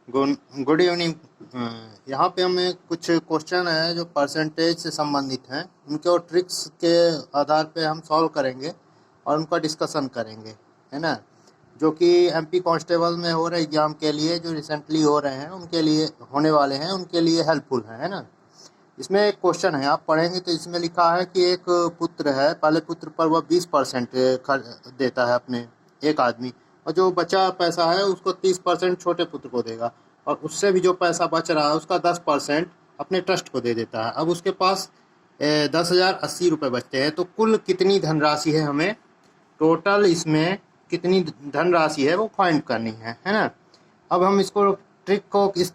Good evening. यहाँ पे हमें कुछ क्वेश्चन है जो परसेंटेज से संबंधित हैं, उनके और ट्रिक्स के आधार पे हम सॉल्व करेंगे और उनका डिस्कशन करेंगे, है ना। जो कि एमपी कांस्टेबल में हो रहे एग्ज़ाम के लिए, जो रिसेंटली हो रहे हैं उनके लिए, होने वाले हैं उनके लिए हेल्पफुल है ना। इसमें एक क्वेश्चन है, आप पढ़ेंगे तो इसमें लिखा है कि एक पुत्र है, पहले पुत्र पर वह 20% देता है अपने, एक आदमी, और जो बचा पैसा है उसको 30% छोटे पुत्र को देगा, और उससे भी जो पैसा बच रहा है उसका 10% अपने ट्रस्ट को दे देता है। अब उसके पास 10,080 रुपये बचते हैं, तो कुल कितनी धनराशि है, हमें टोटल इसमें कितनी धनराशि है वो फाइंड करनी है ना। अब हम इसको ट्रिक को इस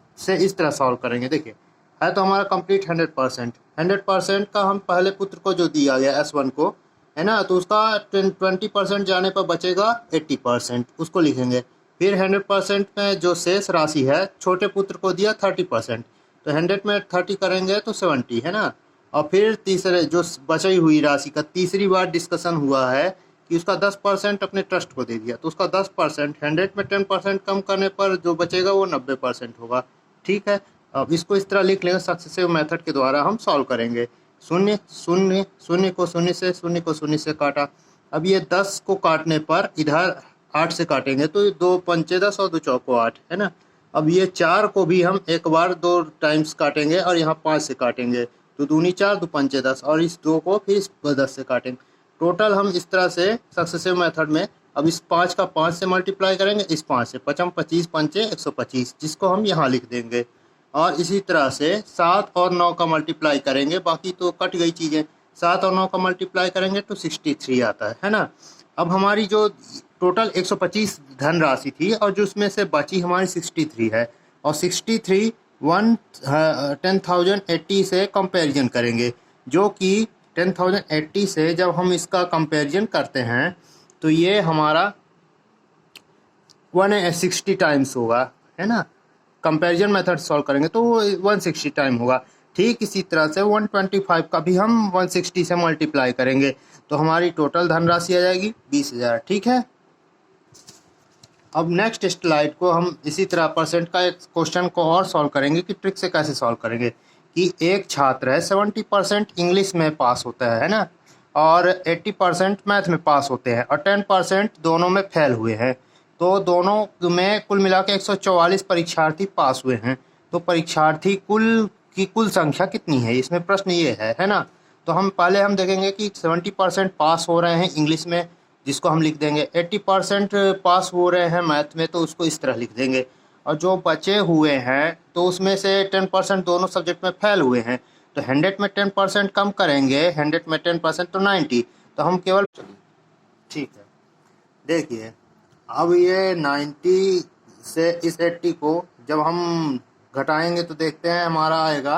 तरह सॉल्व करेंगे। देखिए, है तो हमारा कंप्लीट 100% का हम पहले पुत्र को जो दिया गया S1 को, है ना, तो उसका 20% जाने पर बचेगा 80%, उसको लिखेंगे। फिर 100% में जो शेष राशि है, छोटे पुत्र को दिया 30%, तो 100 में 30 करेंगे तो 70, है ना। और फिर तीसरे जो बची हुई राशि का तीसरी बार डिस्कशन हुआ है कि उसका 10% अपने ट्रस्ट को दे दिया, तो उसका 10%, 100 में 10% कम करने पर जो बचेगा वो 90% होगा। ठीक है, अब इसको इस तरह लिख लेंगे, सक्सेसिव मेथड के द्वारा हम सॉल्व करेंगे। शून्य शून्य, शून्य को शून्य से, शून्य को शून्य से काटा। अब ये 10 को काटने पर इधर 8 से काटेंगे तो 2 पंचे 10 और 2 चौको 8, है ना। अब ये 4 को भी हम एक बार 2 टाइम्स काटेंगे और यहाँ 5 से काटेंगे, तो दूनी 4, 2 पंचे 10, और इस 2 को फिर इस 10 से काटेंगे। टोटल हम इस तरह से सक्सेसिव मेथड में, अब इस 5 का 5 से मल्टीप्लाई करेंगे, इस 5 से, 55 25 पंचे 125, जिसको हम यहाँ लिख देंगे। और इसी तरह से 7 और 9 का मल्टीप्लाई करेंगे, बाकी तो कट गई चीज़ें। 7 और 9 का मल्टीप्लाई करेंगे तो 63 आता है ना। अब हमारी जो टोटल 125 धनराशि थी और जो उसमें से बची हमारी 63 है, और 63 10,080 से कंपैरिजन करेंगे, जो कि 10,080 से जब हम इसका कंपैरिजन करते हैं तो ये हमारा 160 टाइम्स होगा, है ना। कंपैरिजन मेथड सॉल्व करेंगे तो वो 160 टाइम होगा। ठीक इसी तरह से 125 का भी हम 160 से मल्टीप्लाई करेंगे, तो हमारी टोटल धनराशि आ जाएगी 20,000। ठीक है, अब नेक्स्ट स्लाइड को हम इसी तरह परसेंट का एक क्वेश्चन को और सॉल्व करेंगे कि ट्रिक से कैसे सॉल्व करेंगे। कि एक छात्र है 70% इंग्लिश में पास होता है ना, और 80% मैथ में पास होते हैं, और 10% दोनों में फेल हुए हैं। तो दोनों में कुल मिला के 144 परीक्षार्थी पास हुए हैं, तो परीक्षार्थी कुल संख्या कितनी है, इसमें प्रश्न ये है ना। तो हम पहले हम देखेंगे कि 70% पास हो रहे हैं इंग्लिश में, जिसको हम लिख देंगे। 80% पास हो रहे हैं मैथ में, तो उसको इस तरह लिख देंगे। और जो बचे हुए हैं तो उसमें से 10% दोनों सब्जेक्ट में फेल हुए हैं, तो 100 में 10% कम करेंगे, 100 में 10% तो 90, तो हम केवल, ठीक है। देखिए, अब ये 90 से इस 80 को जब हम घटाएंगे तो देखते हैं हमारा आएगा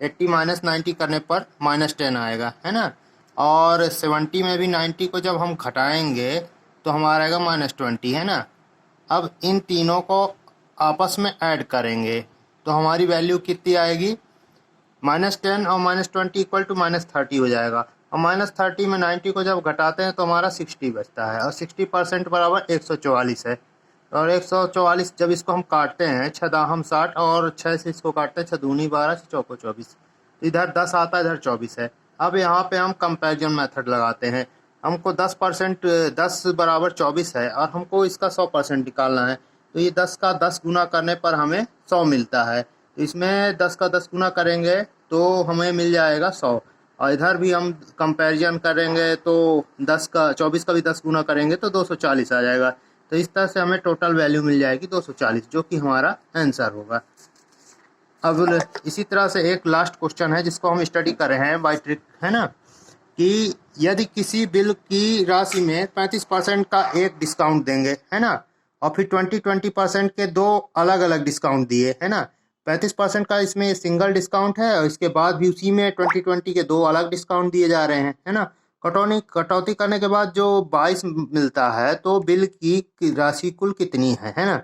80 माइनस 90 करने पर -10 आएगा, है ना। और 70 में भी 90 को जब हम घटाएंगे तो हमारा आएगा -20, है ना। अब इन तीनों को आपस में ऐड करेंगे तो हमारी वैल्यू कितनी आएगी, -10 और -20 इक्वल टू -30 हो जाएगा। और -30 में 90 को जब घटाते हैं तो हमारा 60 बचता है, और 60% बराबर 144 है। और 144 जब इसको हम काटते हैं, 6 दाहम 60, और 6 से इसको काटते हैं, 6 दूनी 12, 6 चौको 24, तो इधर 10 आता है, इधर 24 है। अब यहाँ पे हम कंपैरिजन मेथड लगाते हैं। हमको 10% 10 बराबर 24 है, और हमको इसका 100% निकालना है, तो ये 10 का 10 गुना करने पर हमें 100 मिलता है। तो इसमें 10 का 10 गुना करेंगे तो हमें मिल जाएगा 100, और इधर भी हम कंपैरिजन करेंगे तो 10 का 24 का भी 10 गुना करेंगे तो 240 आ जाएगा। तो इस तरह से हमें टोटल वैल्यू मिल जाएगी 240, जो कि हमारा आंसर होगा। अब इसी तरह से एक लास्ट क्वेश्चन है जिसको हम स्टडी कर रहे हैं बाय ट्रिक, है ना। कि यदि किसी बिल की राशि में 35% का एक डिस्काउंट देंगे, है ना, और फिर 20% के दो अलग अलग डिस्काउंट दिए, है ना। 35% का इसमें सिंगल डिस्काउंट है, और इसके बाद भी उसी में 2020 के दो अलग डिस्काउंट दिए जा रहे हैं, है ना। कटौती करने के बाद जो 22 मिलता है, तो बिल की राशि कुल कितनी है ना।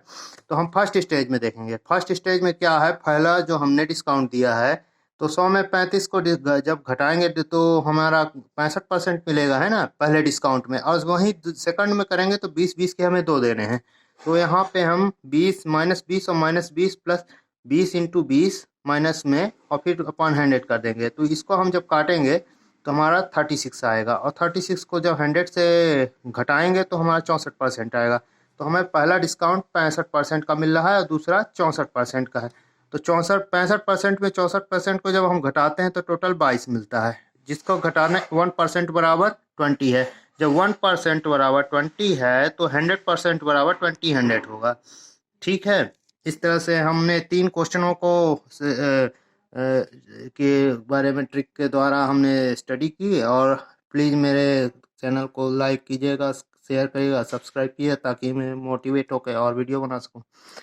तो हम फर्स्ट स्टेज में देखेंगे। फर्स्ट स्टेज में क्या है, पहला जो हमने डिस्काउंट दिया है, तो 100 में 35 को जब घटाएंगे तो हमारा 65% मिलेगा, है ना, पहले डिस्काउंट में। और वहीं सेकंड में करेंगे तो 20 20 के हमें दो देने हैं, तो यहाँ पे हम 20 -20 और -20 प्लस 20 इंटू 20 माइनस में और फिर अपॉन 100 कर देंगे। तो इसको हम जब काटेंगे तो हमारा 36 आएगा, और 36 को जब 100 से घटाएंगे तो हमारा 64% आएगा। तो हमें पहला डिस्काउंट 65% का मिल रहा है और दूसरा 64% का है। तो 65% में 64% को जब हम घटाते हैं तो टोटल 22 मिलता है, जिसको घटाने 1% बराबर 20 है। जब 1% बराबर 20 है तो 100% बराबर 20 100 होगा। ठीक है। इस तरह से हमने 3 क्वेश्चनों को के बारे में ट्रिक के द्वारा हमने स्टडी की। और प्लीज़ मेरे चैनल को लाइक कीजिएगा, शेयर करिएगा, सब्सक्राइब कीजिए, ताकि मैं मोटिवेट होकर और वीडियो बना सकूं।